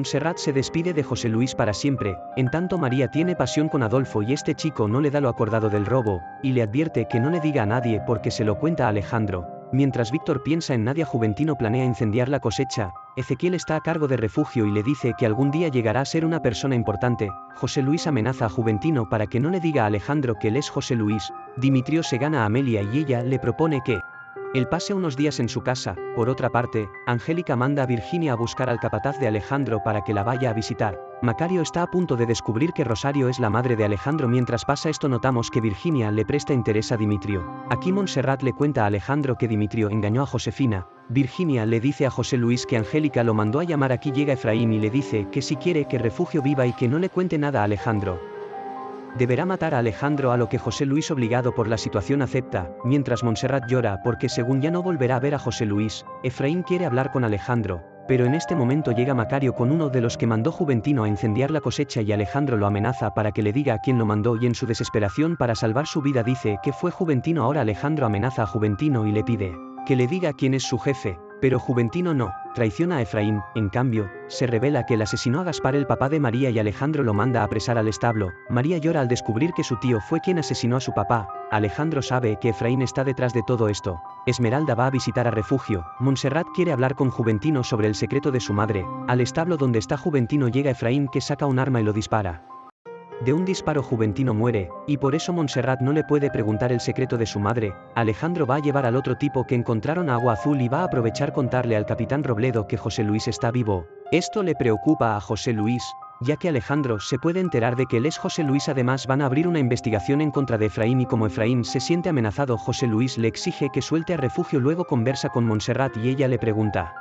Montserrat se despide de José Luis para siempre, en tanto María tiene pasión con Adolfo y este chico no le da lo acordado del robo, y le advierte que no le diga a nadie porque se lo cuenta a Alejandro. Mientras Víctor piensa en Nadia, Juventino planea incendiar la cosecha. Ezequiel está a cargo de Refugio y le dice que algún día llegará a ser una persona importante. José Luis amenaza a Juventino para que no le diga a Alejandro que él es José Luis. Dimitrio se gana a Amelia y ella le propone que él pase unos días en su casa. Por otra parte, Angélica manda a Virginia a buscar al capataz de Alejandro para que la vaya a visitar. Macario está a punto de descubrir que Rosario es la madre de Alejandro. Mientras pasa esto, notamos que Virginia le presta interés a Dimitrio. Aquí Montserrat le cuenta a Alejandro que Dimitrio engañó a Josefina. Virginia le dice a José Luis que Angélica lo mandó a llamar. Aquí llega Efraín y le dice que si quiere que Refugio viva y que no le cuente nada a Alejandro, deberá matar a Alejandro, a lo que José Luis, obligado por la situación, acepta, mientras Montserrat llora porque según ya no volverá a ver a José Luis. Efraín quiere hablar con Alejandro, pero en este momento llega Macario con uno de los que mandó Juventino a incendiar la cosecha y Alejandro lo amenaza para que le diga a quién lo mandó y en su desesperación para salvar su vida dice que fue Juventino. Ahora Alejandro amenaza a Juventino y le pide que le diga quién es su jefe, pero Juventino no, traiciona a Efraín. En cambio, se revela que él asesinó a Gaspar, el papá de María, y Alejandro lo manda a apresar al establo. María llora al descubrir que su tío fue quien asesinó a su papá. Alejandro sabe que Efraín está detrás de todo esto. Esmeralda va a visitar a Refugio. Montserrat quiere hablar con Juventino sobre el secreto de su madre. Al establo donde está Juventino llega Efraín, que saca un arma y lo dispara. De un disparo Juventino muere, y por eso Montserrat no le puede preguntar el secreto de su madre. Alejandro va a llevar al otro tipo que encontraron a Agua Azul y va a aprovechar contarle al capitán Robledo que José Luis está vivo. Esto le preocupa a José Luis, ya que Alejandro se puede enterar de que él es José Luis. Además van a abrir una investigación en contra de Efraín y como Efraín se siente amenazado, José Luis le exige que suelte a Refugio. Luego conversa con Montserrat y ella le pregunta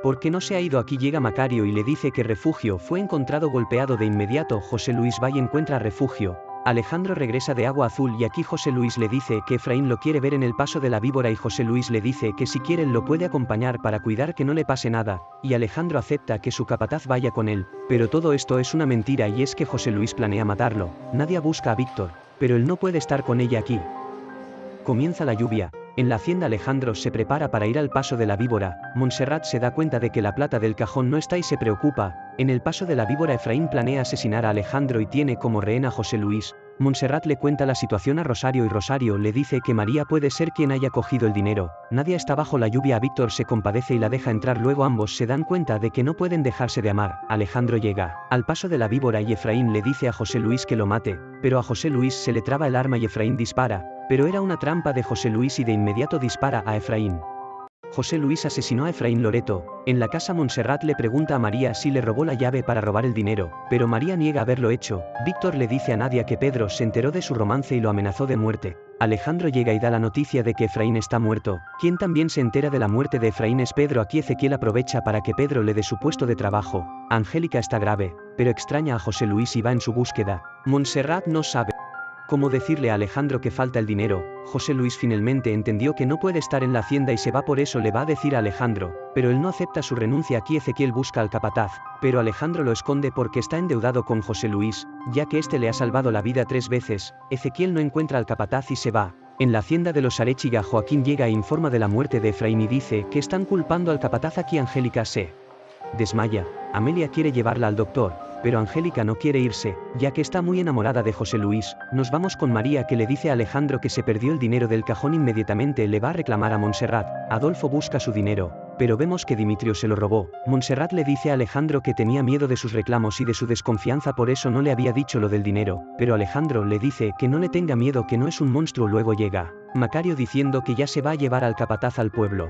¿por qué no se ha ido? Aquí llega Macario y le dice que Refugio fue encontrado golpeado. De inmediato José Luis va y encuentra a Refugio. Alejandro regresa de Agua Azul y aquí José Luis le dice que Efraín lo quiere ver en el paso de la víbora y José Luis le dice que si quiere él lo puede acompañar para cuidar que no le pase nada, y Alejandro acepta que su capataz vaya con él, pero todo esto es una mentira y es que José Luis planea matarlo. Nadia busca a Víctor, pero él no puede estar con ella aquí. Comienza la lluvia. En la hacienda Alejandro se prepara para ir al paso de la víbora. Montserrat se da cuenta de que la plata del cajón no está y se preocupa. En el paso de la víbora Efraín planea asesinar a Alejandro y tiene como rehén a José Luis. Montserrat le cuenta la situación a Rosario y Rosario le dice que María puede ser quien haya cogido el dinero. Nadia está bajo la lluvia. Víctor se compadece y la deja entrar. Luego ambos se dan cuenta de que no pueden dejarse de amar. Alejandro llega al paso de la víbora y Efraín le dice a José Luis que lo mate, pero a José Luis se le traba el arma y Efraín dispara, pero era una trampa de José Luis y de inmediato dispara a Efraín. José Luis asesinó a Efraín Loreto. En la casa Montserrat le pregunta a María si le robó la llave para robar el dinero, pero María niega haberlo hecho. Víctor le dice a Nadia que Pedro se enteró de su romance y lo amenazó de muerte. Alejandro llega y da la noticia de que Efraín está muerto. Quien también se entera de la muerte de Efraín es Pedro. Aquí Ezequiel aprovecha para que Pedro le dé su puesto de trabajo. Angélica está grave, pero extraña a José Luis y va en su búsqueda. Montserrat no sabe cómo decirle a Alejandro que falta el dinero. José Luis finalmente entendió que no puede estar en la hacienda y se va, por eso le va a decir a Alejandro, pero él no acepta su renuncia. Aquí Ezequiel busca al capataz, pero Alejandro lo esconde porque está endeudado con José Luis, ya que este le ha salvado la vida 3 veces. Ezequiel no encuentra al capataz y se va. En la hacienda de los Arechiga Joaquín llega e informa de la muerte de Efraín y dice que están culpando al capataz. Aquí Angélica se desmaya. Amelia quiere llevarla al doctor, pero Angélica no quiere irse, ya que está muy enamorada de José Luis. Nos vamos con María, que le dice a Alejandro que se perdió el dinero del cajón. Inmediatamente le va a reclamar a Montserrat. Adolfo busca su dinero, pero vemos que Dimitrio se lo robó. Montserrat le dice a Alejandro que tenía miedo de sus reclamos y de su desconfianza, por eso no le había dicho lo del dinero, pero Alejandro le dice que no le tenga miedo, que no es un monstruo. Luego llega Macario diciendo que ya se va a llevar al capataz al pueblo.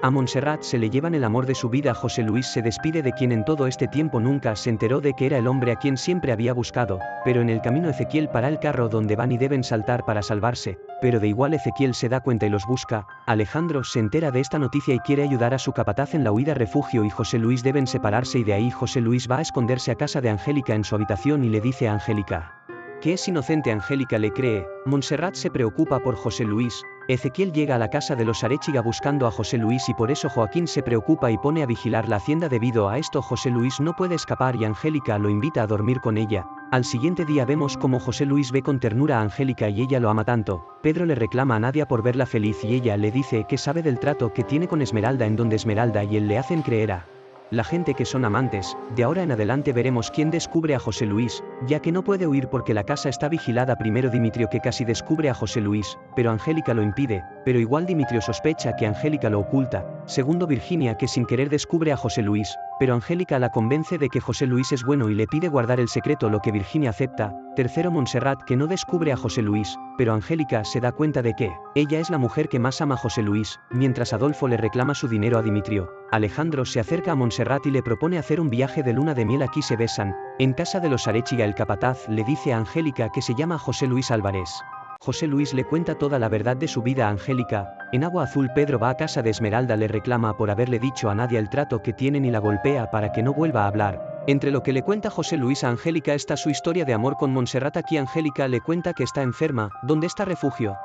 A Montserrat se le llevan el amor de su vida. José Luis se despide de quien en todo este tiempo nunca se enteró de que era el hombre a quien siempre había buscado, pero en el camino Ezequiel para el carro donde van y deben saltar para salvarse, pero de igual Ezequiel se da cuenta y los busca. Alejandro se entera de esta noticia y quiere ayudar a su capataz en la huida. Refugio y José Luis deben separarse y de ahí José Luis va a esconderse a casa de Angélica en su habitación y le dice a Angélica que es inocente. Angélica le cree. Montserrat se preocupa por José Luis. Ezequiel llega a la casa de los Arechiga buscando a José Luis y por eso Joaquín se preocupa y pone a vigilar la hacienda. Debido a esto José Luis no puede escapar y Angélica lo invita a dormir con ella. Al siguiente día vemos como José Luis ve con ternura a Angélica y ella lo ama tanto. Pedro le reclama a Nadia por verla feliz y ella le dice que sabe del trato que tiene con Esmeralda, en donde Esmeralda y él le hacen creer a la gente que son amantes. De ahora en adelante veremos quién descubre a José Luis, ya que no puede huir porque la casa está vigilada. Primero Dimitrio, que casi descubre a José Luis, pero Angélica lo impide, pero igual Dimitrio sospecha que Angélica lo oculta. Segundo Virginia, que sin querer descubre a José Luis, pero Angélica la convence de que José Luis es bueno y le pide guardar el secreto, lo que Virginia acepta. Tercero Montserrat, que no descubre a José Luis, pero Angélica se da cuenta de que ella es la mujer que más ama a José Luis, mientras Adolfo le reclama su dinero a Dimitrio. Alejandro se acerca a Montserrat y le propone hacer un viaje de luna de miel. Aquí se besan. En casa de los Arechiga, el capataz le dice a Angélica que se llama José Luis Álvarez. José Luis le cuenta toda la verdad de su vida a Angélica. En Agua Azul, Pedro va a casa de Esmeralda, le reclama por haberle dicho a Nadia el trato que tienen y la golpea para que no vuelva a hablar. Entre lo que le cuenta José Luis a Angélica está su historia de amor con Montserrat. Aquí Angélica le cuenta que está enferma. ¿Dónde está refugio?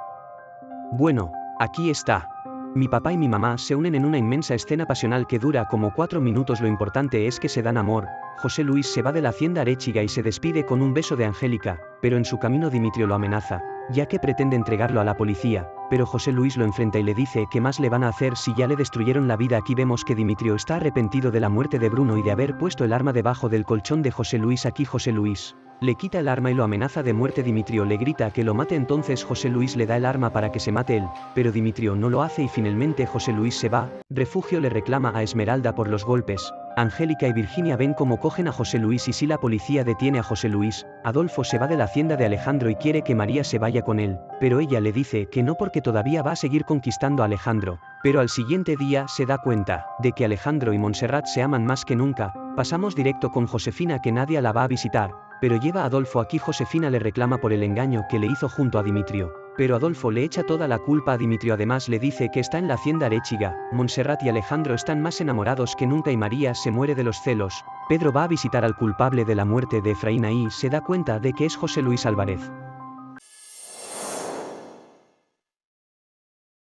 Bueno, aquí está. Mi papá y mi mamá se unen en una inmensa escena pasional que dura como 4 minutos. Lo importante es que se dan amor. José Luis se va de la hacienda Arechiga y se despide con un beso de Angélica, pero en su camino Dimitrio lo amenaza, ya que pretende entregarlo a la policía, pero José Luis lo enfrenta y le dice que más le van a hacer si ya le destruyeron la vida. Aquí vemos que Dimitrio está arrepentido de la muerte de Bruno y de haber puesto el arma debajo del colchón de José Luis. Aquí José Luis le quita el arma y lo amenaza de muerte. Dimitrio le grita que lo mate, entonces José Luis le da el arma para que se mate él, pero Dimitrio no lo hace y finalmente José Luis se va. Refugio le reclama a Esmeralda por los golpes. Angélica y Virginia ven cómo cogen a José Luis y si la policía detiene a José Luis, Adolfo se va de la hacienda de Alejandro y quiere que María se vaya con él, pero ella le dice que no porque todavía va a seguir conquistando a Alejandro. Pero al siguiente día se da cuenta de que Alejandro y Montserrat se aman más que nunca. Pasamos directo con Josefina, que Nadia la va a visitar, pero lleva a Adolfo. Aquí Josefina le reclama por el engaño que le hizo junto a Dimitrio, pero Adolfo le echa toda la culpa a Dimitrio. Además le dice que está en la hacienda Arechiga. Montserrat y Alejandro están más enamorados que nunca y María se muere de los celos. Pedro va a visitar al culpable de la muerte de Efraín y se da cuenta de que es José Luis Álvarez.